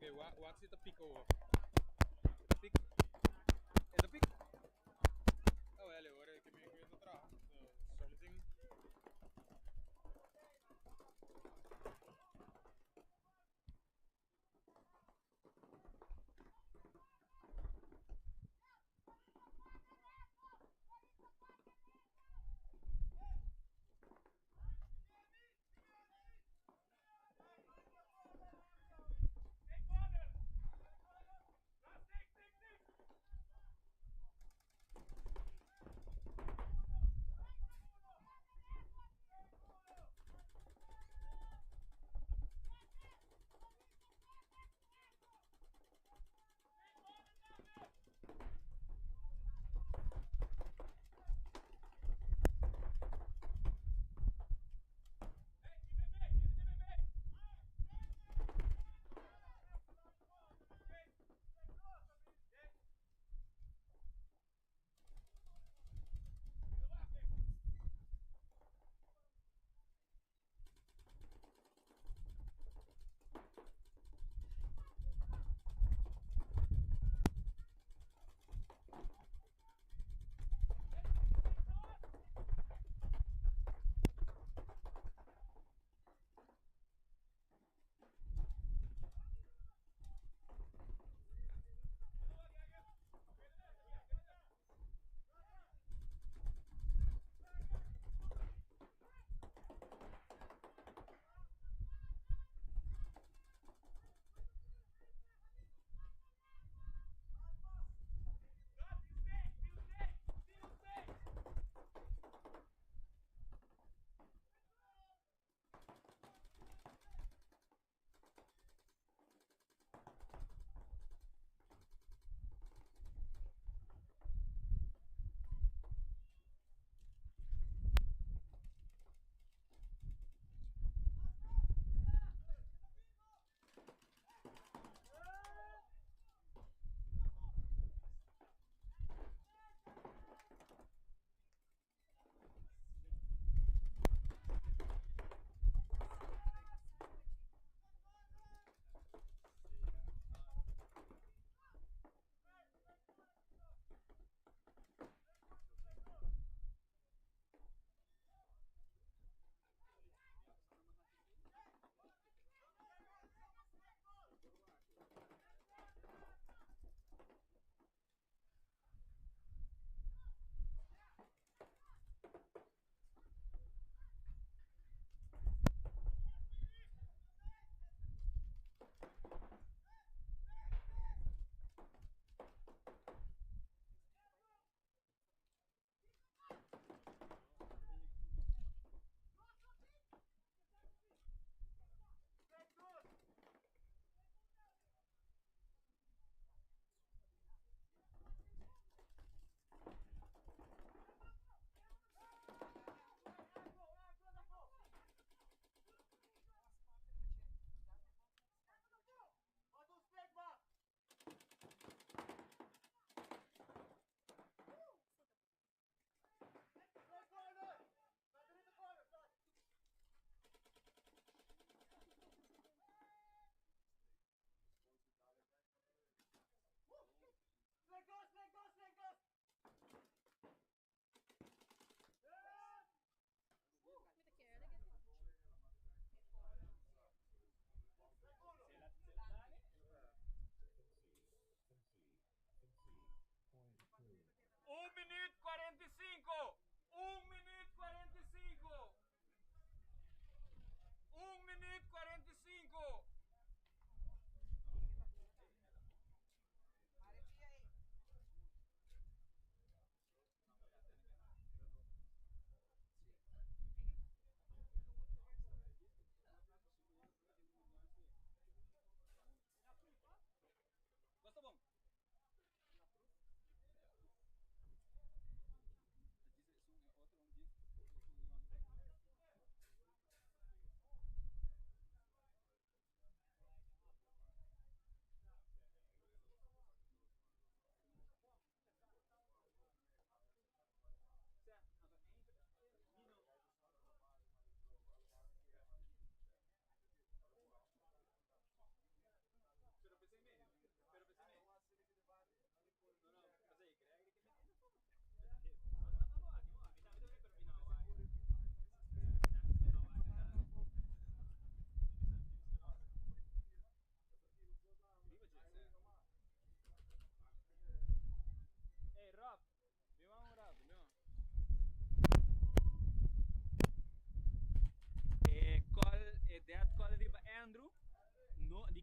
Okay, what is the pick over? The pick? The pick?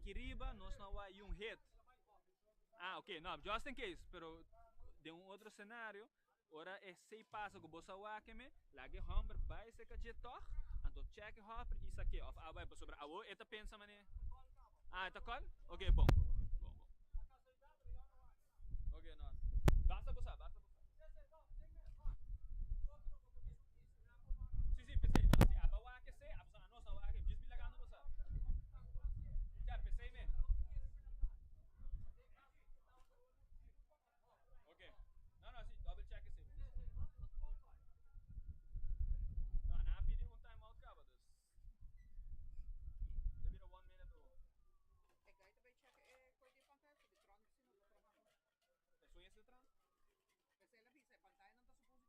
aqui riba nós não há um hit. Ah, ok, não, just in case, pero de um outro cenário, ora é sei passa com bossa wakeme, lá que hamber vai ser que jetor, então check hop isso aqui, of ah vai sobre a o eta pensa mané. Ah, tá call? Ok, bom. Bom, bom. Ok, não. Basta bossa, basta bossa. Sim, sim, pensei, não, se aba wake se, aba sa nós não wake, just bilagando bossa. Já pensei me. Ok. Não, não, sim, double check esse. Não, não pediu um time out cava dus. Deve 1 minute ou. Ik ga het bij checken. Kon je van tijd voor de trans zien of de trans? É só esse trans? Pensei la visa, pantalla não está suposto trabalhar, pero trans.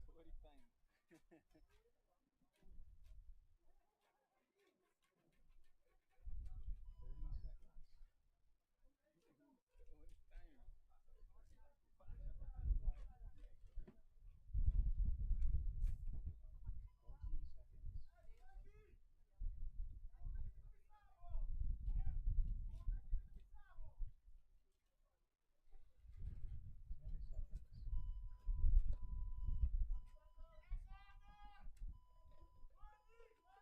Double check com isso. Grito de hora por nada. Story time. Story time.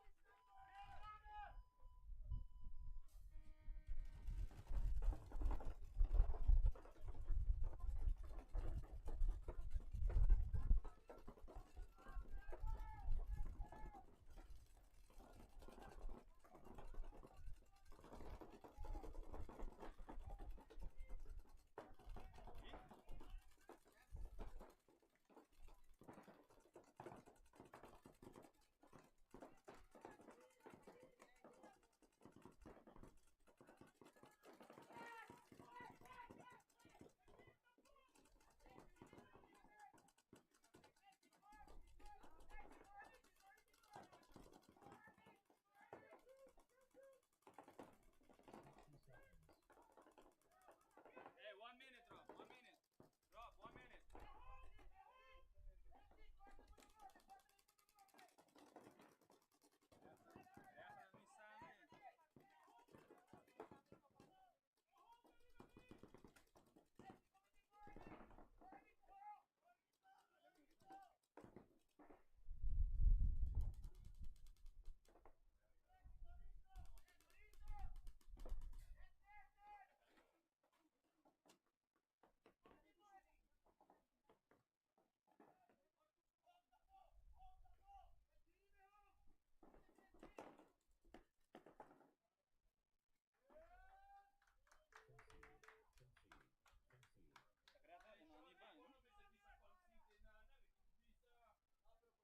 Hey, 1 minute, Rob. 1 minute. Rob, 1 minute. Essa missão.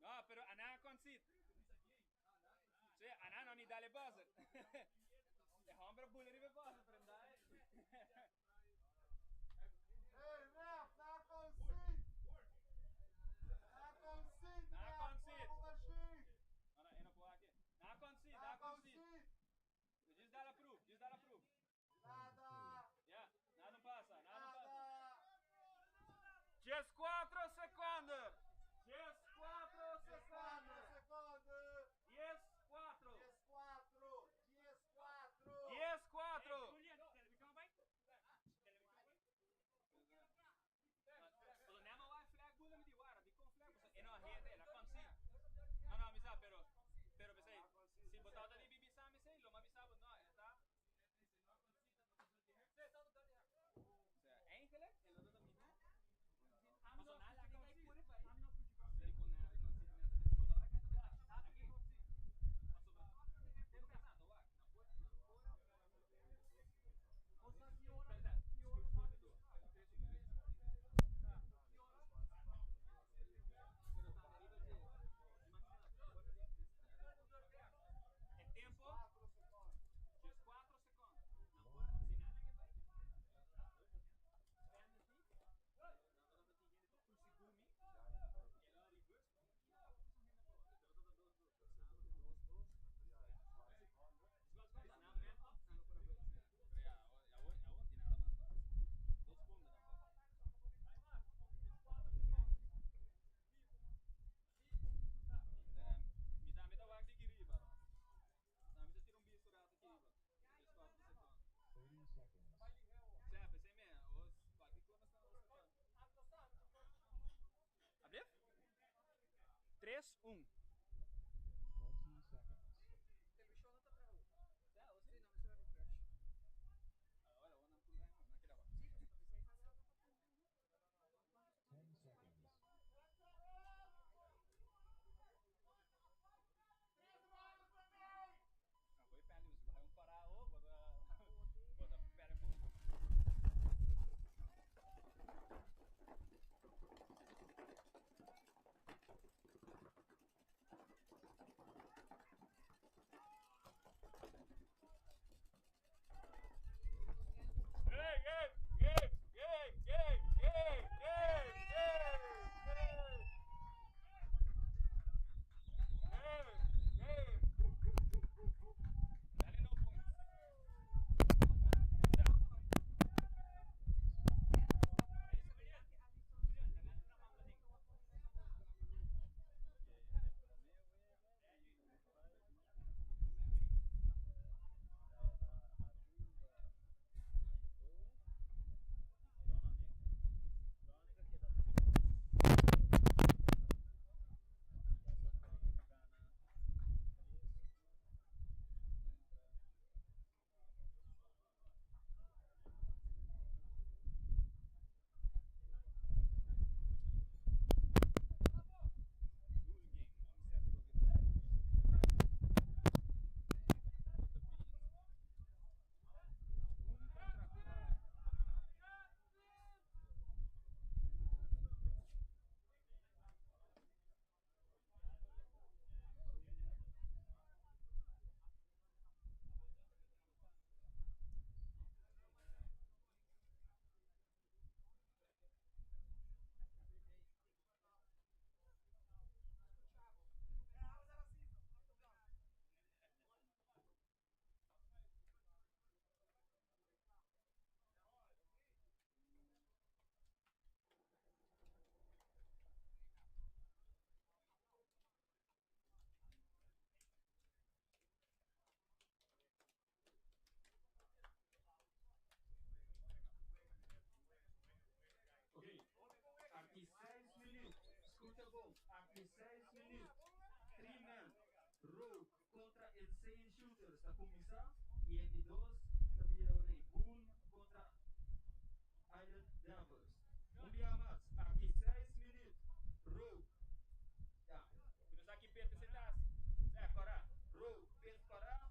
No, pero Ana concede. Sì, Ana non gli dà le buzzer. E Humber bulleri le buzzer, prendai. Hey, ref, na concede! Na concede, Na ref! concede. Vamos machine! No, no, io non può anche. Na concede, Na na concede. concede! Just dá la proof, just dá la proof. Nada! Yeah, nada passa, nada passa. Nada! Just 4 secondi. Just 4 4 secondi. segundos! Yes, 4. 10-4! 10-4! Yes, 4. Julian, television vai? Pero nema vai flag bulla mi di guarda, di con flag, e no hete, la concede. No, no, mi sa, pero pensei, si botata di bibi sa mi sei, lo ma mi sa, no, está. Eigenlijk, en dat is niet. Maar zo na la 3, 1. 20 seconds. Te puxou na outra pra rua. Já, ou Sim, não, você vai refresh. Agora vou na pulgar, não, naquela hora. Sim, mas você vai fazer outra pra frente. 10 seconds. Não, vou ir perto de você. Vai parar ou vou dar. Vou dar pera um pouco. Dale no points. Ok, aqui 6 minutos. Escuta bom, aqui 6 minutos. 3 men, Rogue contra Insane Shooter. Está começando. E entre dois, está virando Boom contra Island Devils. Dia mais, aqui 6 minutos. Rogue. Já. Nos aqui perto você tá. Zé, para. Rogue, pet para.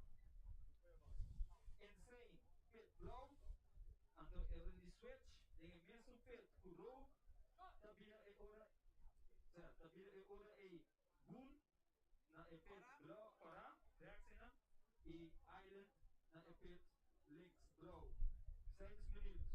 Insane, pet blow. Então, ele de switch. Tem o mesmo pet que o Rogue. Tabira é hora. Certo, tabira é hora é Boom. Na epet blow para. Reacciona. E Island na epet links blow. 6 minutos.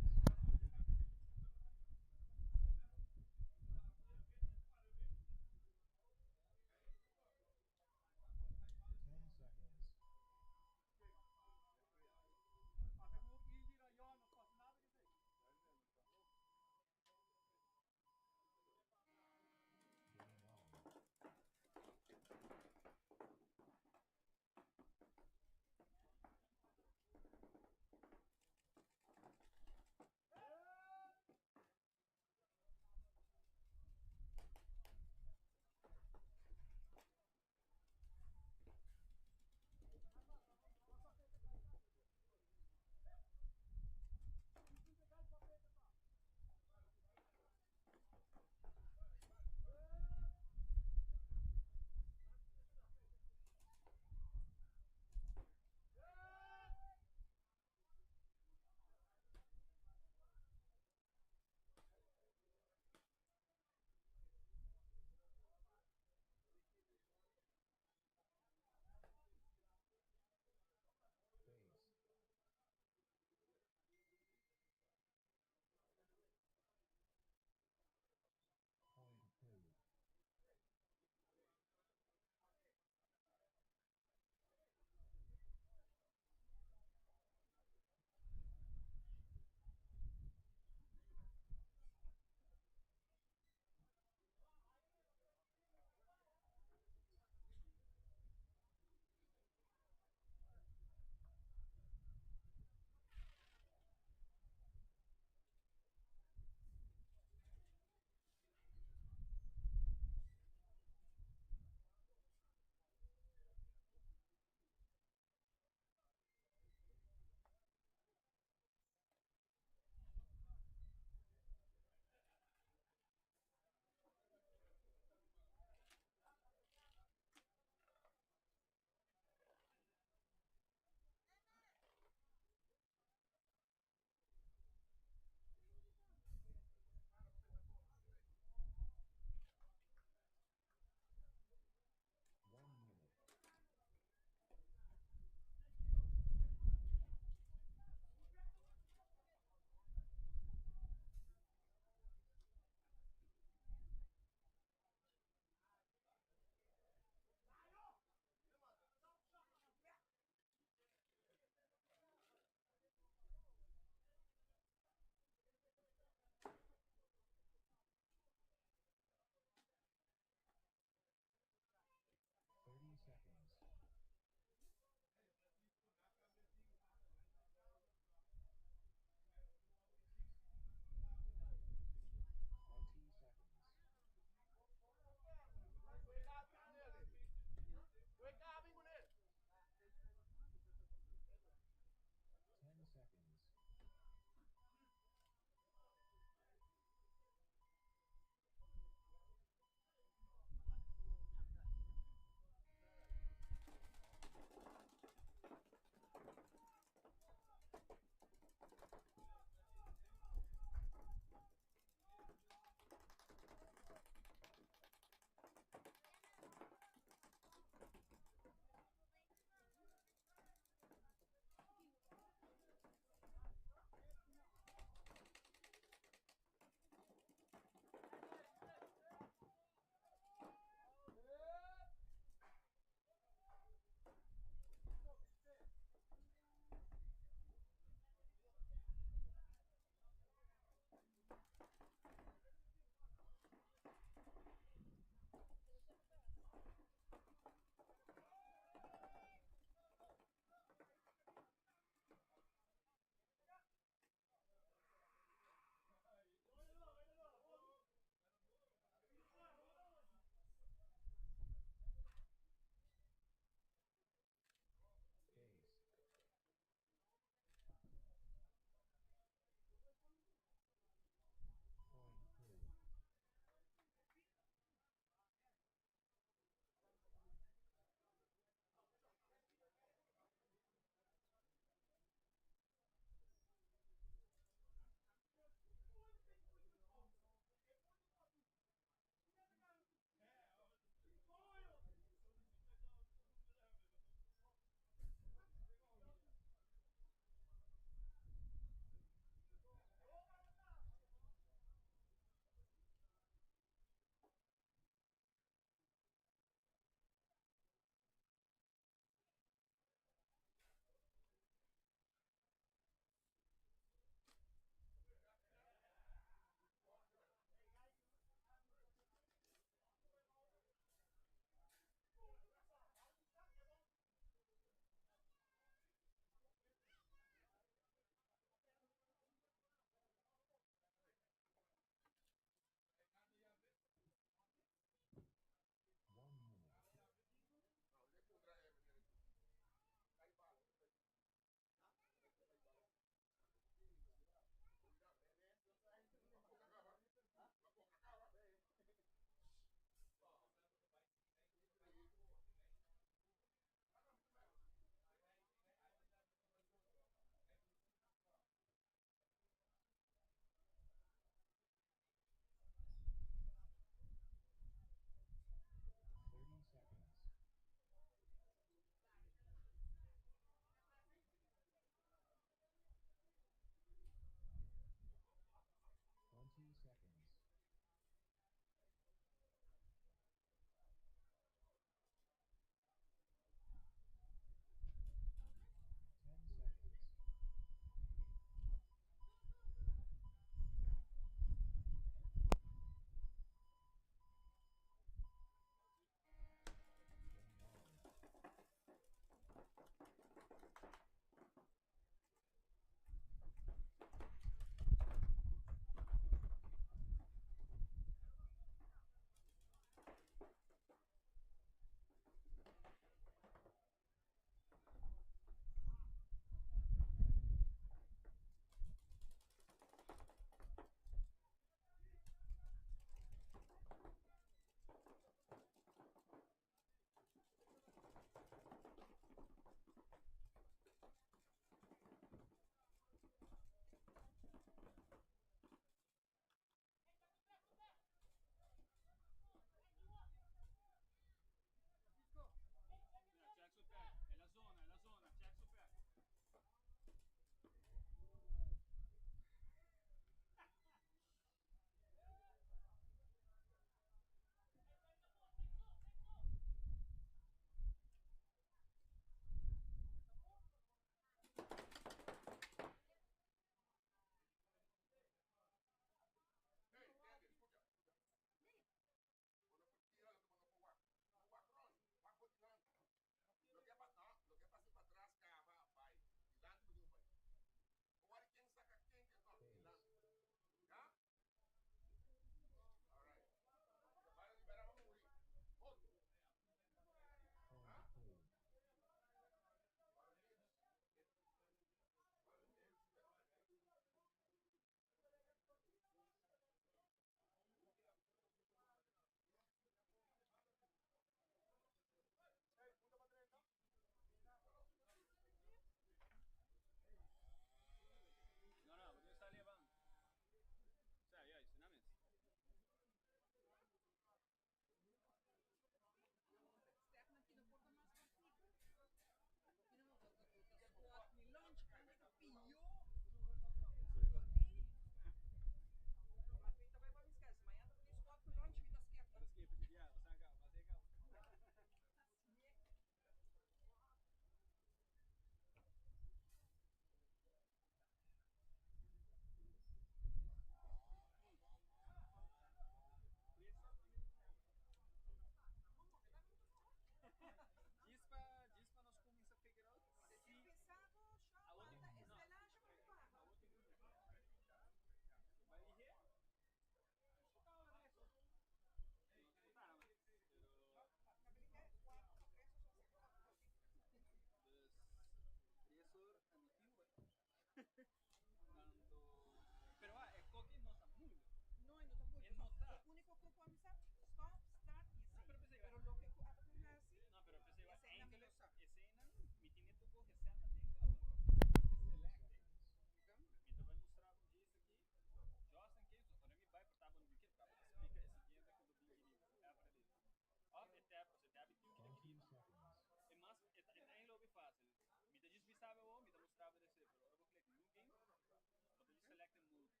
trava desse, pero agora vou clicar New Game, vou de Select Mode,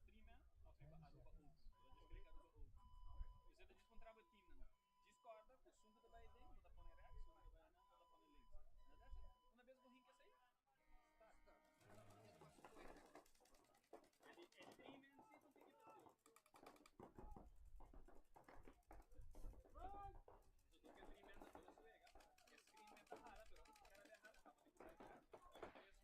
que tá ponir riba Trimmer, ou riba Aruba Open, vou desclicar Aruba Open. Você tá descontrava o time, não? Discorda, o sungo da vai dentro, vou poner X, o sungo da vai não, vou poner links. Uma vez vou rincar isso aí, start. Ele tem imenso, não tem que fazer. Isso tudo que é tremenda toda suega. É screen meta rara, pero cara de rara, acaba de curar.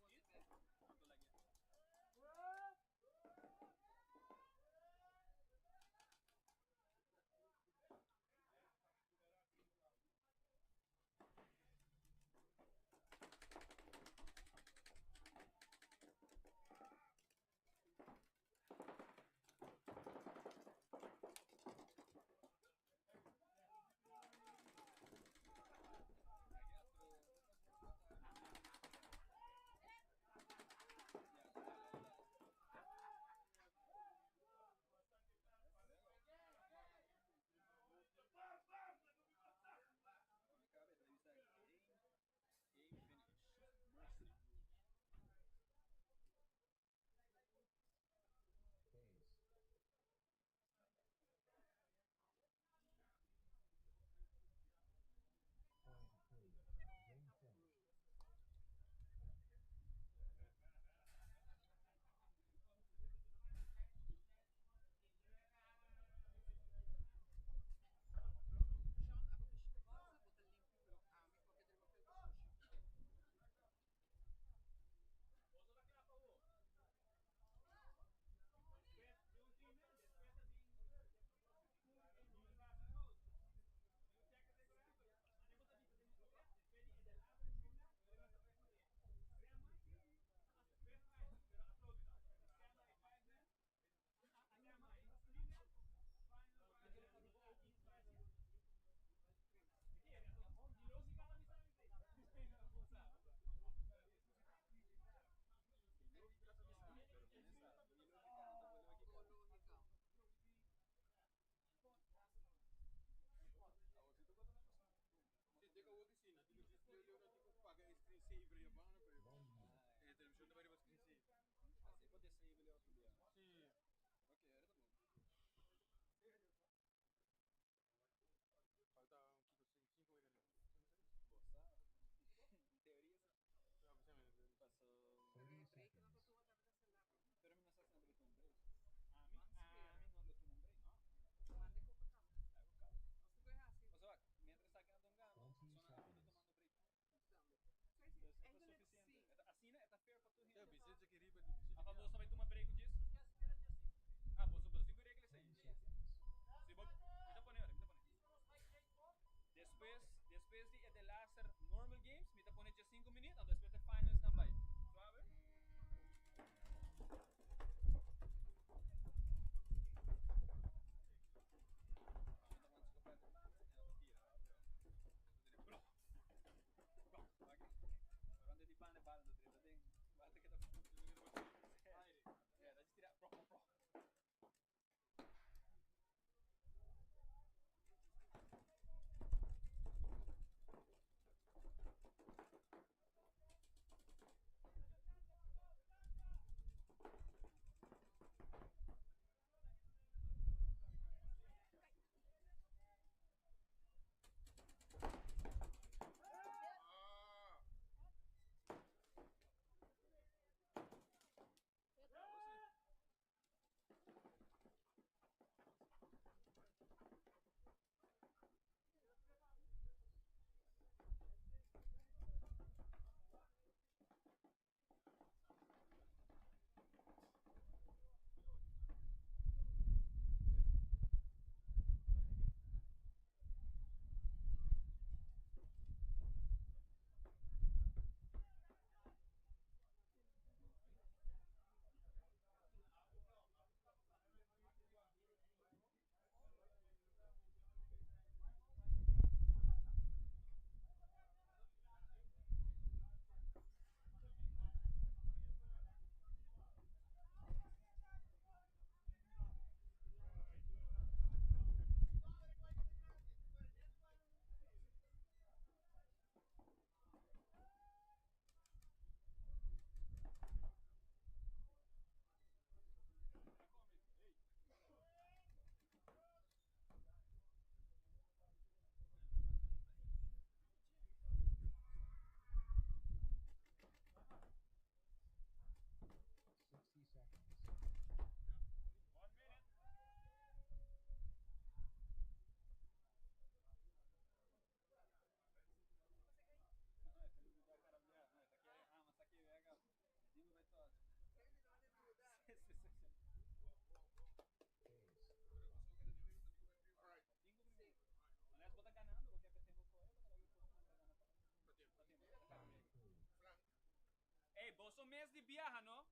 mês de viaja, não?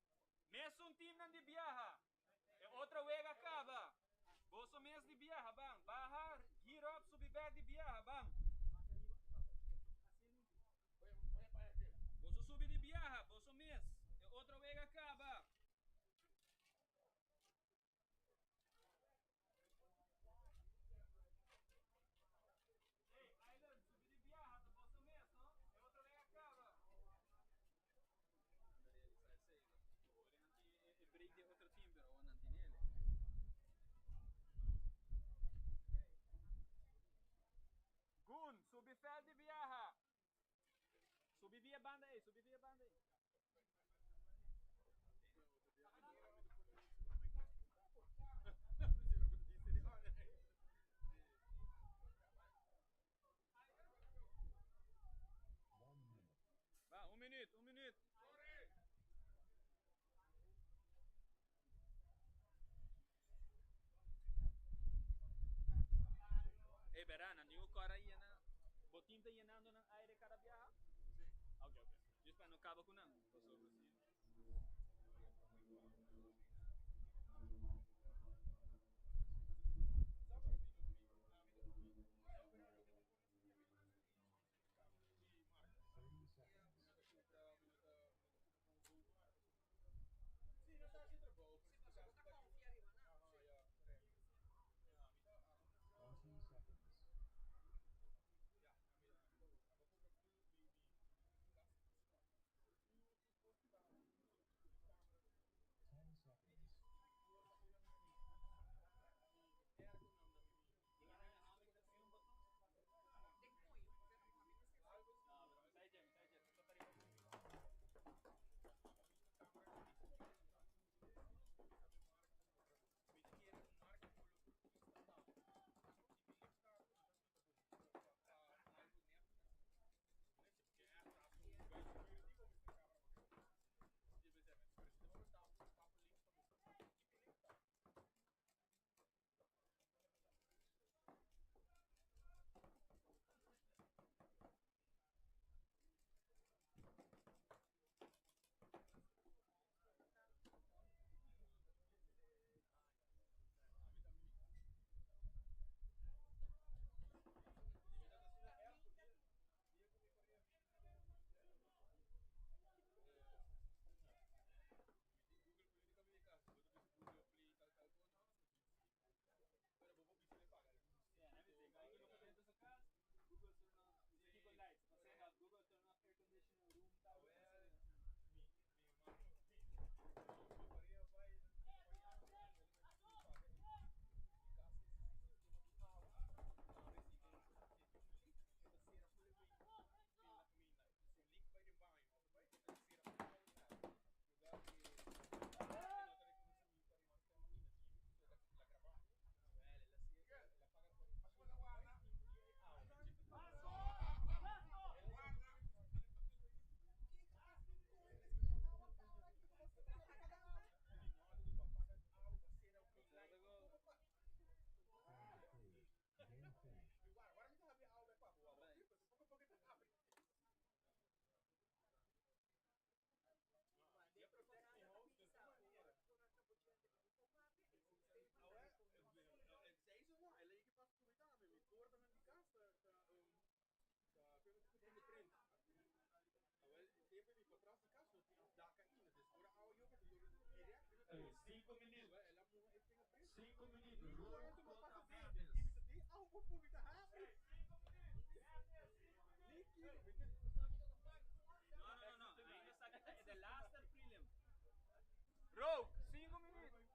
Mês um time de viaja. É outra vega acaba. Bolso mês de viaja, bang. Barra, giro up, subir de viaja, bang. Bolso subir de viaja, bolso mês. É outra vega acaba. Ei, Island, subir de viaja, do bolso mês, não? É outra vega acaba. Break de outro time, pero o Nantinele. Gun, subi fel de viaja. Subi via banda aí, subi via banda aí. Vá, minuto, minuto. Ei, Berana, nenhum cara ia na... Botim tá llenando na aire cada viaja? Sim. Ok. Diz para não acaba com não. Cinco minutos. 5 minutos. Rook contra Mendes. Não. Ainda está aqui. É the last prelim. Rogue, 5 minutos.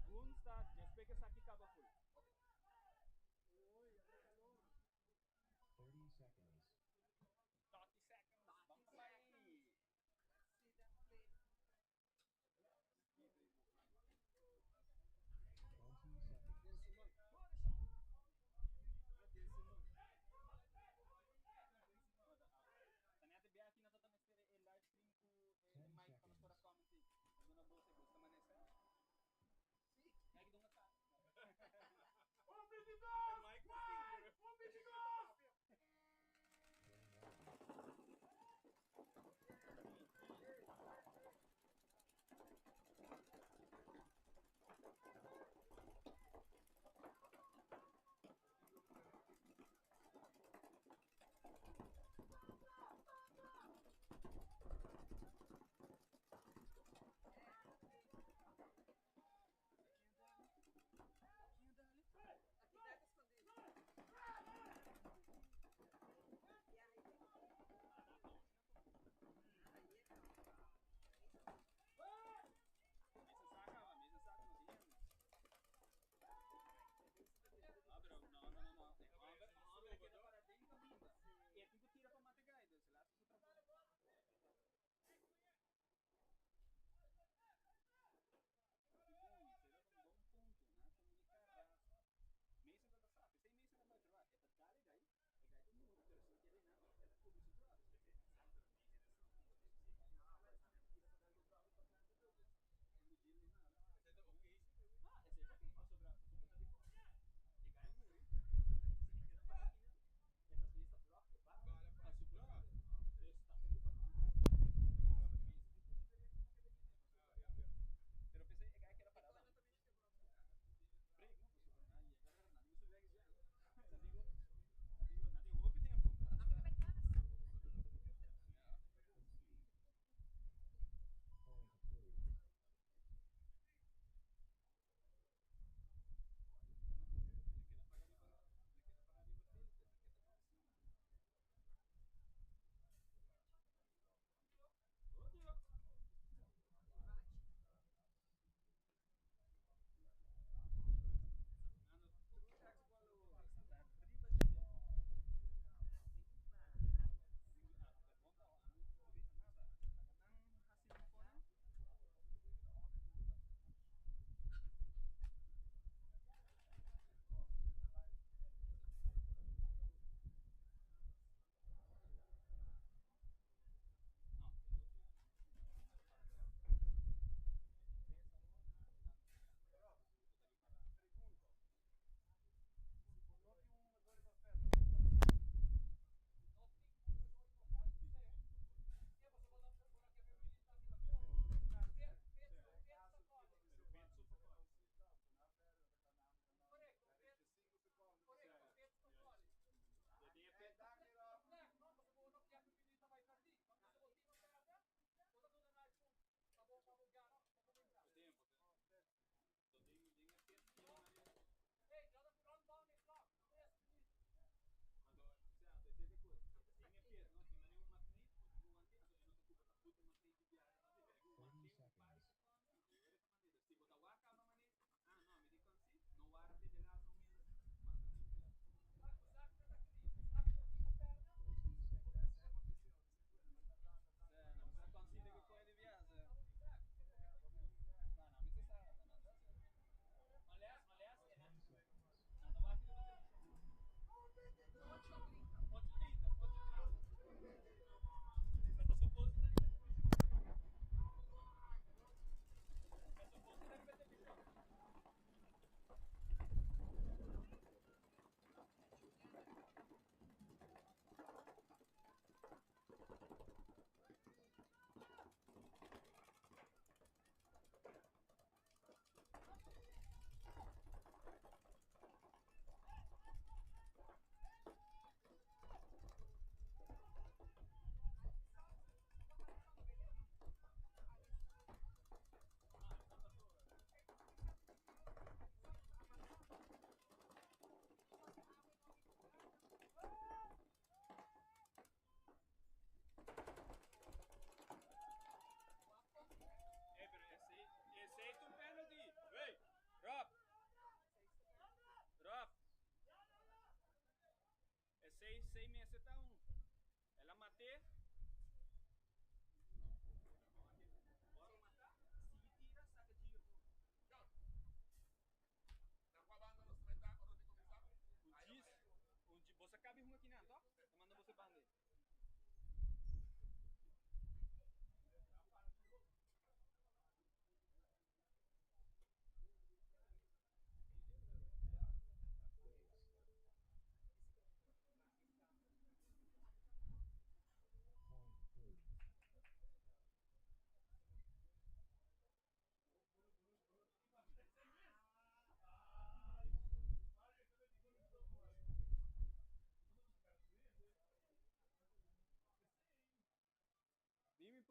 Gunsta, después que saque acaba full. 30 seconds. 30 seconds. Vamos para aí. See them play. 20 seconds. Taniate bem aqui na tota me espere el live stream com 10 Mike para seconds. fora comment. Dona bolsa gosta manecer. Sim. Aí que dá uma cara.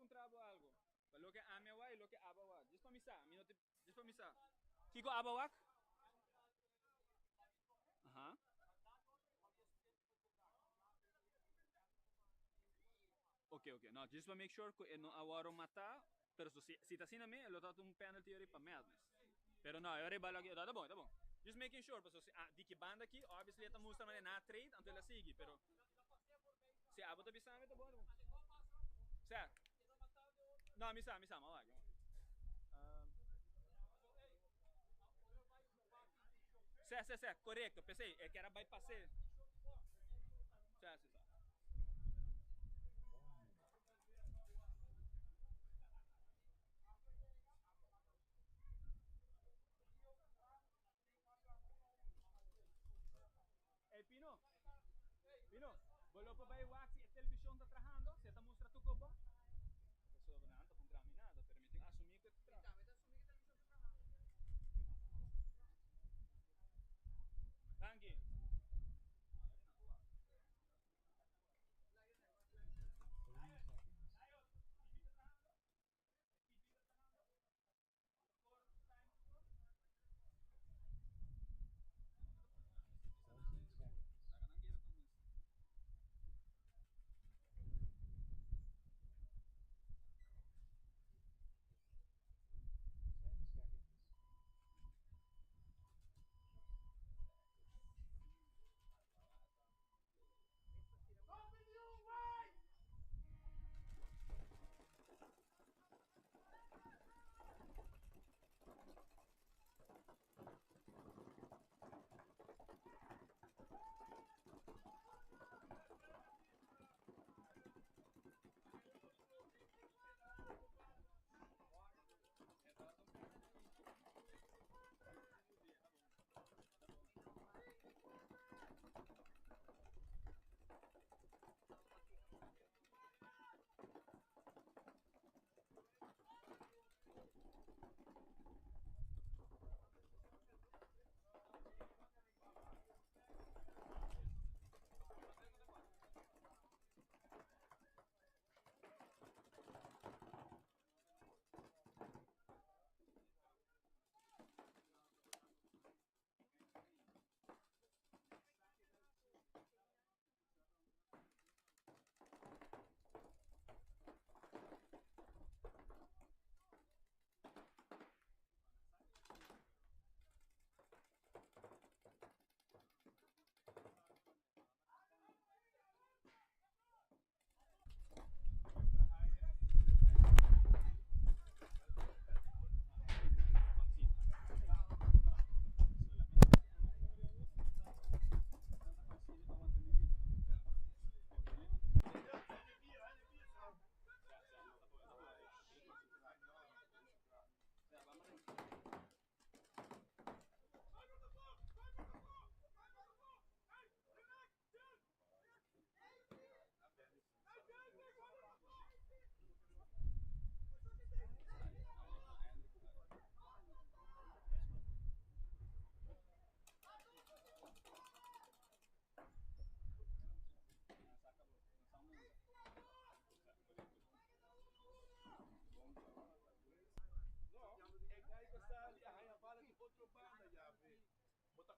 encontrado algo. Lo que amewa y lo que abawa. Just para misa, just para misa. Kiko abawak? Ajá. Ok, ok. No, just para make sure que no awaro mata. Pero si está sin a mí, lo trato un penalty ahora para madness. Pero no, eu rebalo aqui, tá bom, tá bom. Just making sure, pessoal, de que banda aqui, obviously, está mostrando na trade, então ela segue, pero se a bota bisame, tá bom, tá bom. Certo? Não, misa, mal lá. Certo, correto, pensei, é que era bypassar. Certo. Pino, volou para vai wax e a televisão está trabajando, você está mostrando tu copo? Pessoa não está com nada, permitem assumir que está. Rangi. 30 seconds.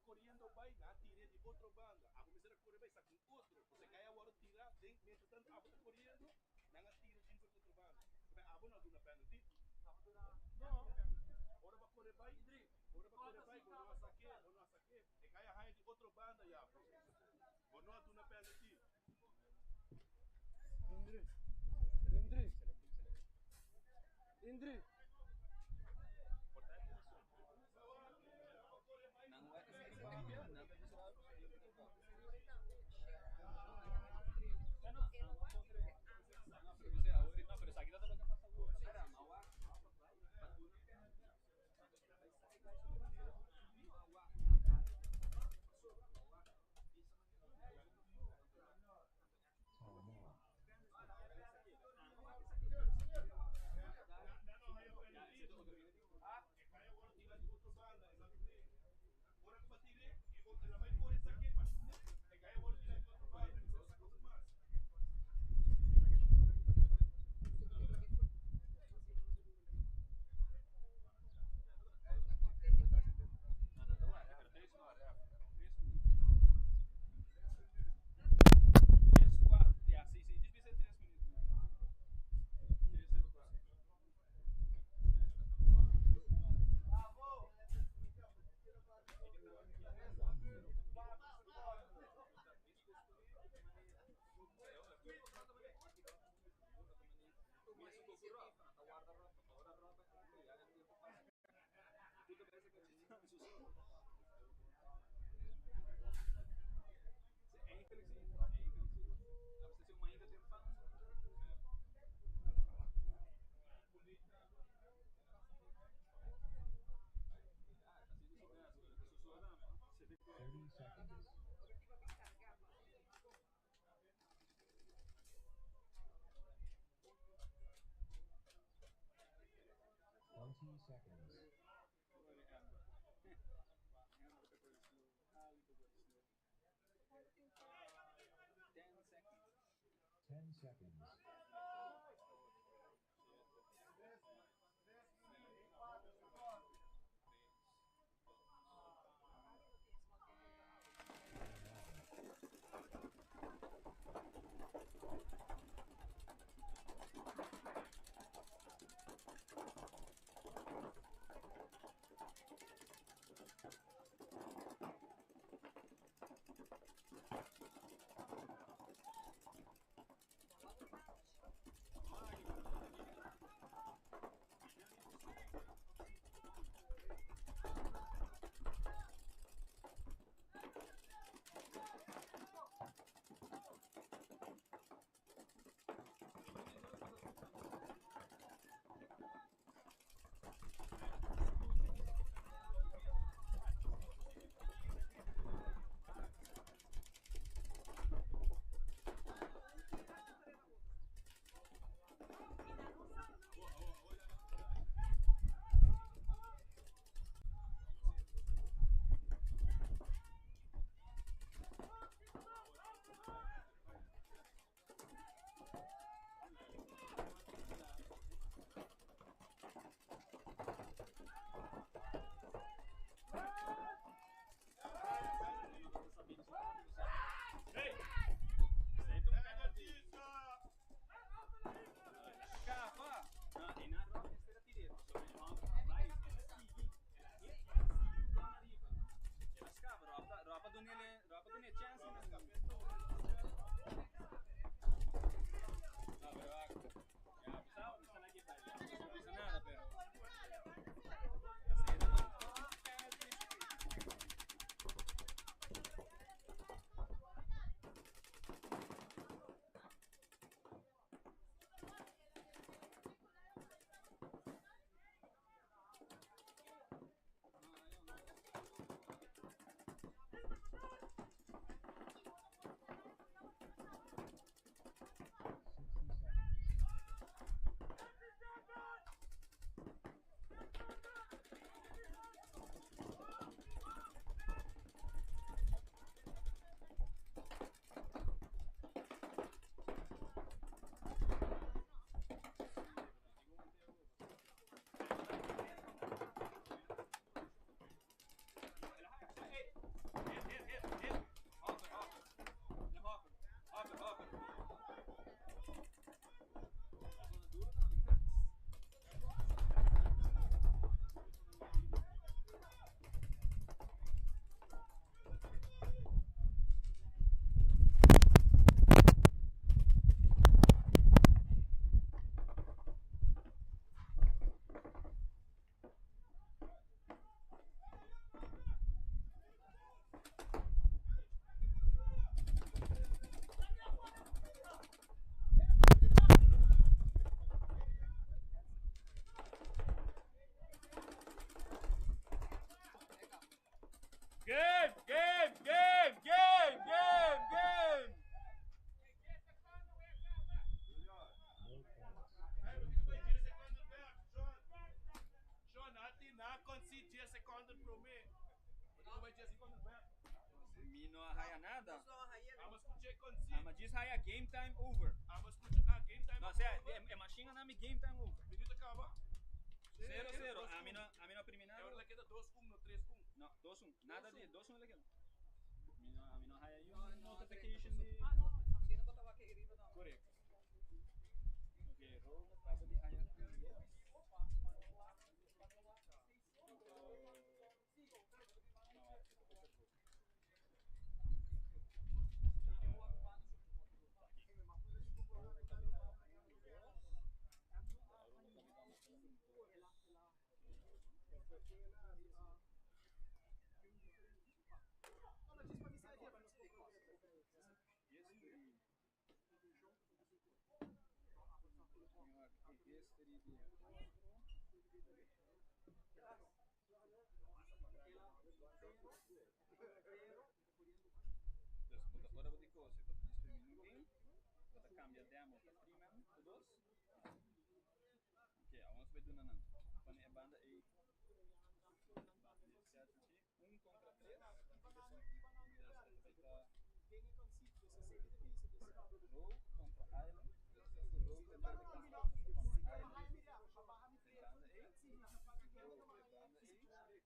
correndo vai na tira de outra banda. A começar a correr vai estar com outro. Você cai agora tirar, tem medo tanto a correndo, não a tira de outra banda. Você a não dá penalty. Não. Ora vai correr vai, ora vai correr vai, quando a saque, e cai a raia de outra banda já. Quando não dá penalty. Indri. pouco roupa, não guarda roupa, fora roupa, já é tempo passa. Tudo bem, você quer dizer, é inflexível, é inflexível. Dá pra você ser uma ainda tem fã. Você vê que 30 seconds. 20 seconds. 10 seconds. Game, game, game, game, game, game. John, ati na consi 10 seconds pro me. Porque vai 10 seconds back. Me não arraia nada. Vamos escutar consi. Ah, mas diz raia game time over. Vamos escutar game time. Não, é machine nome game time over. Minuto acaba. 0-0. A mim não priminado. Agora queda 2-1 no 3-1. Não, 2-1. Nada de 2-1 ele quer. A mim não raia aí notification de correto. Ok, roll no cabo de raia. Agora vou de coisa, vou distribuir ninguém, vou cambiar demo para 3 man, to 2. Ok, vamos ver do nanan. Quando é banda e um contra 3. Rogue contra Island. Rogue é banda contra Island. Banda E. Rogue é banda E.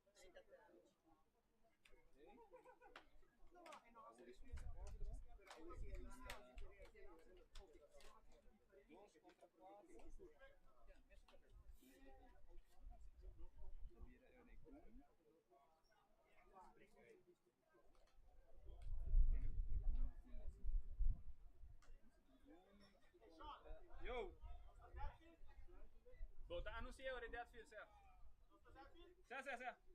Dos contra 4. Yo! Bota anunciar agora, ideia de fio, certo? Certo.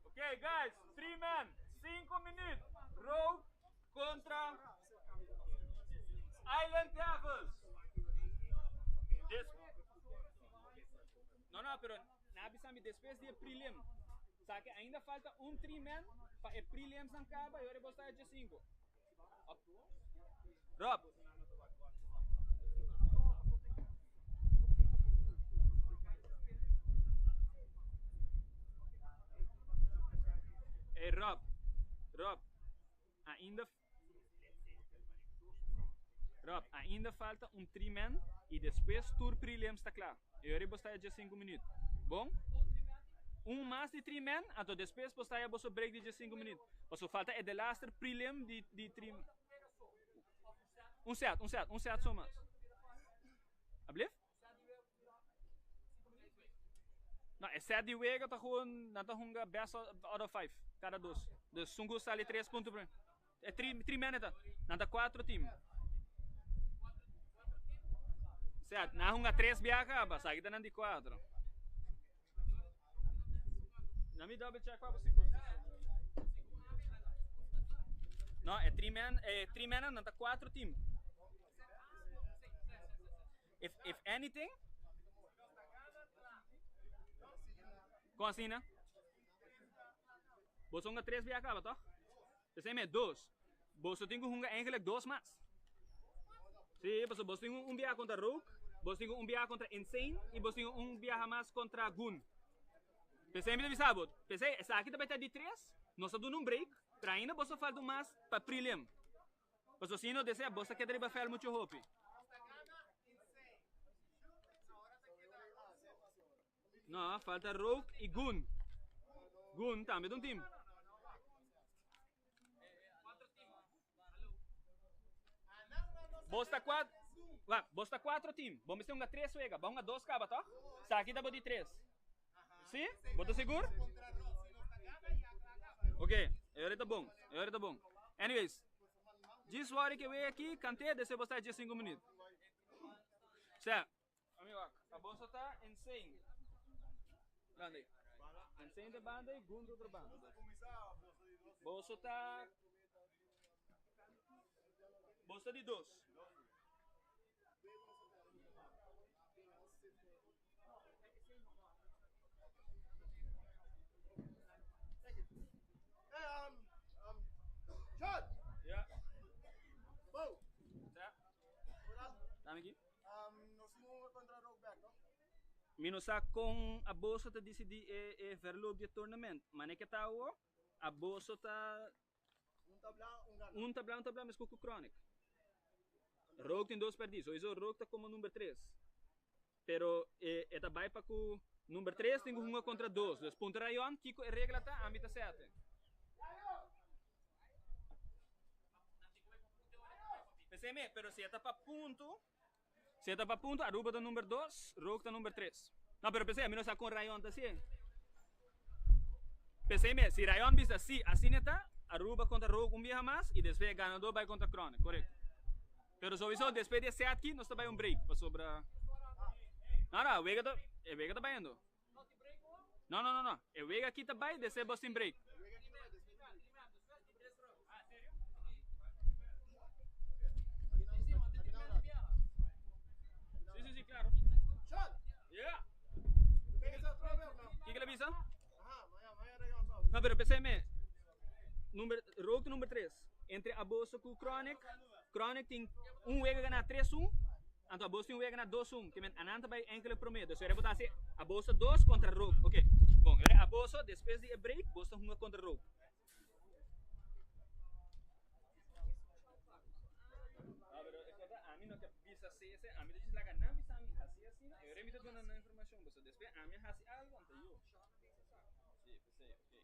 Okay, guys, 3 men, 5 minutos. Rogue contra Island Devils. Não, pero nabisami depois de prelim. Só que ainda falta 3 men para o prelims não acaba e agora vou estar de 5. Rob. Hey Rob, ainda falta 3 men e depois tour prelims está claro. E agora vou estar de 5 minutos. Bom? Mais de 3 men, então depois vou estar a break de 5 minutos. Mas falta é de last prelim de 3. Um set só mais. Ablief? Não, é 7 de wega, tá gewoon, não tá hunga best out of 5, cada 2. Dus sungu sali 3 pontos por. É 3 men tá. Não tá 4 time. Certo, na hunga 3 biaka, ba sa kita nanti 4. Nami double check para você. Não, é 3 men, não tá 4 time. If anything, com assim, né? Você hunga 3 biaka, tá? Você me 2. Você tem que hunga eigenlijk 2 mais. Sim, você tem biaka contra Rogue. Você tem biaka contra Insane e você tem biaka mais contra Gun. Pensei me avisava, pensei, essa aqui também está de 3, nós estamos num break, para ainda você falta mais para prelim. Mas se não deseja, você quer derivar fazer muito hope. Não, falta Rogue e Gun. Gun também é um time. Bosta 4. Bosta 4 time. Vamos ter 3 wega, vamos 2 caba, tá? Essa aqui tá de 3. Sim? Bota seguro? Ok, agora tá bom. Anyways, this hora que eu venho aqui, cantei, desce você de 5 minutos. Certo? Amigo, a bolsa tá insane. Grande. Insane de banda e Gun de outra banda. Bolsa tá... Bolsa de 2. John! Yeah. Bo! Certo? Dame aqui. Nós vamos contra Rogue back, não? Minusa com a bolsa te decidi verloop de tournament. Mas que tá o a bolsa tá um tablão, mas com o chronic. Rogue tem 2 perdidos, hoje o Rogue tá como número 3. Pero é tá vai para o número 3 tem uma contra 2. Dos pontos rayon, Kiko a regra tá a mitad 7. Pensei, pero se tá para ponto, Aruba tá número 2, Rogue tá número 3. No, pero pensei, a mí no está con Rayon, ¿tá sí? Pensei, si Rayon vista assim está, Aruba contra Rogue vieja mais, e después ganador vai contra Chronic, correto? Pero sowieso, después de 7 aqui, nós está vai break, para sobra... Não, o Vega tá baindo. Não. O Vega aqui tá bem, descer Boston break. Sim, claro. Yeah. Que ele avisa? Não, pero pensei, Rogue número 3. Entre Abuso com Chronic tem Vega ganhar 3-1. Então, a Bolsa tem ganhar 2-1, que ananta vai enkele prometo. So, eu vou botar a Bolsa 2 contra Rogue. Ok. Bom, a Bolsa, depois de break, Bolsa 1 contra Rogue. A mim não quer visa CS, a mim diz lá que não visa a mim, assim, eu remito dando a informação, Bolsa. Depois, a mim assim algo, então eu. Sim, pensei, ok.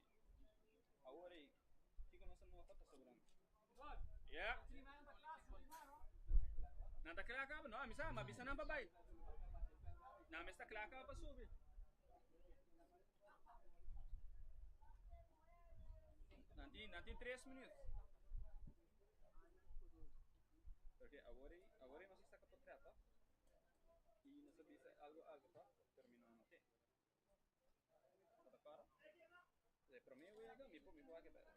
Agora aí, o que nós não falta sobrando? Yeah. Nanta klaka ba? No, misa, mabisa na babay. Na mista klaka pa subir. Nanti 3 minutos. Porque agora nós está com trata. E nós bisa algo tá? Terminando, ok? Tá claro? Para mim, eu ia me pôr aqui.